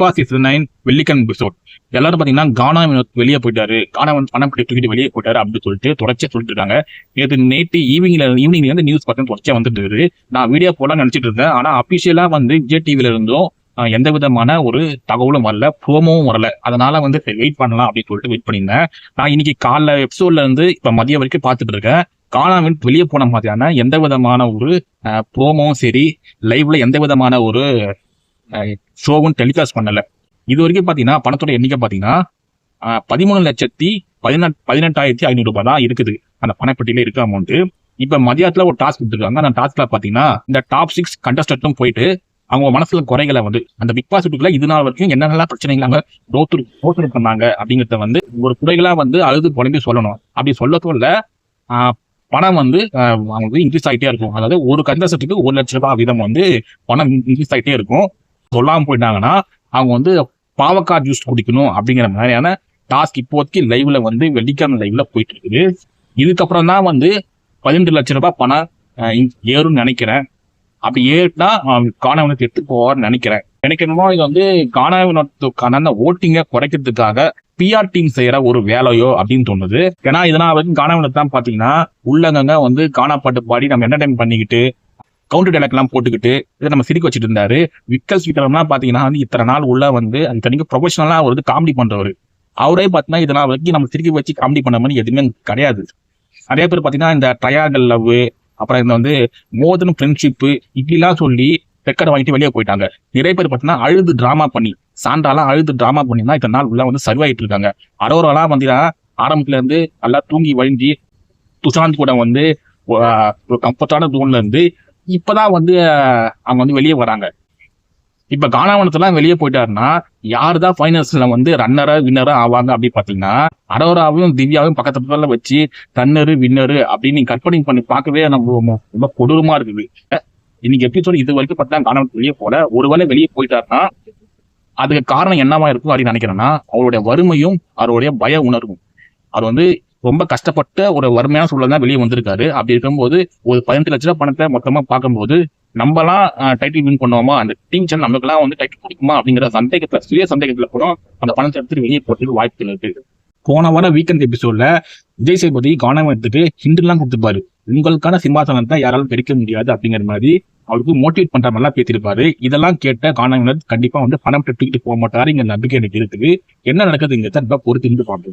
Boss season 9 வெள்ளிக்கிழமை episode. எல்லாரும் பாத்தீங்கன்னா கானா வினோத் வெளியே போயிட்டாரு, கானா வந்து பணம் தூக்கிட்டு வெளியே போயிட்டாரு அப்படின்னு சொல்லிட்டு தொடர்ச்சியா சொல்லிட்டு இருக்காங்க. நேற்று ஈவினிங்ல இருந்து நியூஸ் பார்த்தீங்கன்னா தொடர்ச்சியா வந்துட்டு இருக்குது. நான் வீடியோ போட நினைச்சிட்டு இருந்தேன். ஆனா அபிஷியலா வந்து விஜய் டிவில இருந்தும் எந்த விதமான ஒரு தகவலும் வரல, ப்ரோமோவும் வரல. அதனால வந்து வெயிட் பண்ணலாம் அப்படின்னு சொல்லிட்டு வெயிட் பண்ணியிருந்தேன். நான் இன்னைக்கு காலைல எபிசோட்ல இருந்து இப்ப மதியம் வரைக்கும் பார்த்துட்டு இருக்கேன். கானா வினோத் வெளியே போன மாதிரியான எந்த விதமான ஒரு ப்ரோமோவும் சரி, லைவ்ல எந்த விதமான ஒரு ஷோவும் டெலிகாஸ்ட் பண்ணல. இது வரைக்கும் பாத்தீங்கன்னா பணத்தோட எண்ணிக்கை பாத்தீங்கன்னா 13,18,500 ரூபாய் தான் இருக்குது. அந்த பணப்பட்டியில இருக்க அமௌண்ட். இப்ப மதியத்துல ஒரு டாஸ்க் கொடுத்துருக்காங்க. அந்த டாஸ்க்ல பாத்தீங்கன்னா இந்த டாப் 6 கண்டஸ்டன்ட்டும் போயிட்டு அவங்க மனசுல குறைகளை வந்து அந்த பிக் பாஸ் வீட்டுக்குள்ள இது நாள் வரைக்கும் என்னென்னலாம் பிரச்சனைகளாங்க ரோத்து பண்ணாங்க அப்படிங்கறத வந்து ஒரு குறைகளா வந்து அழுது புலம்பி சொல்லணும். அப்படி சொல்ல பணம் வந்து அவங்களுக்கு இன்க்ரீஸ் ஆகிட்டே இருக்கும். அதாவது ஒரு கண்டஸ்டன்ட்டுக்கு 1 லட்ச ரூபாய் வீதம் வந்து பணம் இன்க்ரீஸ் ஆகிட்டே இருக்கும். சொல்லாம போயிட்டாங்கன்னா அவங்க வந்து பாவக்காய் ஜூஸ் குடிக்கணும் அப்படிங்கிற மாதிரியான டாஸ்க் இப்போதைக்கு லைவ்ல வந்து வெள்ளிக்கிழமை லைவ்ல போயிட்டு இருக்குது. இதுக்கப்புறம் தான் வந்து 12 லட்ச ரூபாய் பணம் ஏறும்னு நினைக்கிறேன். அப்படி ஏறினா கானா வினோத் எடுத்து போவார்னு நினைக்கிறேன். இது வந்து கானா வினோத்துக்கான ஓட்டிங்க குறைக்கிறதுக்காக பிஆர் டீம் செய்யற ஒரு வேலையோ அப்படின்னு தோணுது. ஏன்னா இதனால் வரைக்கும் கானா வினோத் தான் பாத்தீங்கன்னா உள்ளங்க வந்து கானா பாட்டு பாடி நம்ம என்டர்டைன் பண்ணிக்கிட்டு கவுண்டர் டைலாக் எல்லாம் போட்டுக்கிட்டு இதை நம்ம சிரிக்க வச்சுட்டு இருந்தாரு. விக்கல் ஸ்பீக்கர்லாம் பாத்தீங்கன்னா வந்து இத்தனை நாள் உள்ள வந்து அந்த ப்ரொஃபஷனலா வந்து காமெடி பண்றவர். அவரே பாத்தீங்கன்னா இதனால் வரைக்கும் நம்ம சிரிக்க வச்சு காமெடி பண்ண மாதிரி எதுவுமே கிடையாது. நிறைய பேர் பாத்தீங்கன்னா இந்த ட்ரையாங்கல் லவ், அப்புறம் இந்த வந்து மோதன் ஃப்ரெண்ட்ஷிப்பு இப்படிலாம் சொல்லி ரெக்கார்ட் வாங்கிட்டு வெளியே போயிட்டாங்க. நிறைய பேர் பாத்தீங்கன்னா அழுது டிராமா பண்ணி சாண்டாலாம் அழுது டிராமா பண்ணி தான் இத்தனை நாள் உள்ள வந்து சர்வ் ஆயிட்டு இருக்காங்க. அரோராலாம் பாத்தீங்கன்னா ஆரம்பத்துல இருந்து நல்லா தூங்கி வழிஞ்சி துஷாந்த் கூட வந்து ஒரு கம்ஃபர்டான ஜோன்ல இருந்து இப்பதான் வந்து அவங்க வந்து வெளியே வராங்க. இப்ப கானா வினோத்லாம் வெளியே போயிட்டாருன்னா யாருதான் ஃபைனல்ஸ்ல வந்து ரன்னரா வின்னரா ஆவாங்க அப்படின்னு பாத்தீங்கன்னா அரோராவையும் திவ்யாவையும் பக்கத்துல வச்சு ரன்னரு வின்னரு அப்படின்னு கற்பனை பண்ணி பார்க்கவே நம்ம ரொம்ப கொடூரமா இருக்குது. இன்னைக்கு எபிசோட் இது வரைக்கும் பார்த்தா கானா வினோத் வெளியே போல. ஒருவேளை வெளியே போயிட்டாருன்னா அதுக்கு காரணம் என்னவா இருக்கும் அப்படின்னு நினைக்கிறேன்னா அவருடைய வறுமையும் அவருடைய பய உணர்வும். அவர் வந்து ரொம்ப கஷ்டப்பட்ட ஒரு வறுமையான சூழல் தான் வெளியே வந்திருக்காரு. அப்படி இருக்கும்போது ஒரு 15 லட்ச ரூபாய் பணத்தை மொத்தமா பார்க்கும்போது நம்மலாம் டைட்டில் வின் பண்ணுவோமா, அந்த டீம் சேனல் நமக்குலாம் வந்து டைட்டில் கொடுக்குமா அப்படிங்கிற சுய சந்தேகத்துல கூட அந்த பணத்தை எடுத்துட்டு வெளியே போறதுக்கு வாய்ப்புகள் இருக்கு. போன வாரம் வீக்கெண்ட் எபிசோட்ல விஜய் சேதுபதி கானா வினோத்துக்கு ஹிண்ட் எல்லாம் கொடுத்துருப்பாரு. உங்களுக்கான சிம்மாசனம் தான் யாராலும் பிரிக்க முடியாது அப்படிங்கிற மாதிரி அவருக்கு மோட்டிவேட் பண்ற மாதிரிலாம் பேசியிருப்பாரு. இதெல்லாம் கேட்ட கானா வினோத் கண்டிப்பா வந்து பணம் தூக்கிட்டு போக மாட்டாருங்கிற நம்பிக்கை எனக்கு இருக்குது. என்ன நடக்குதுங்கிறத பொறுத்து பார்ப்போம்.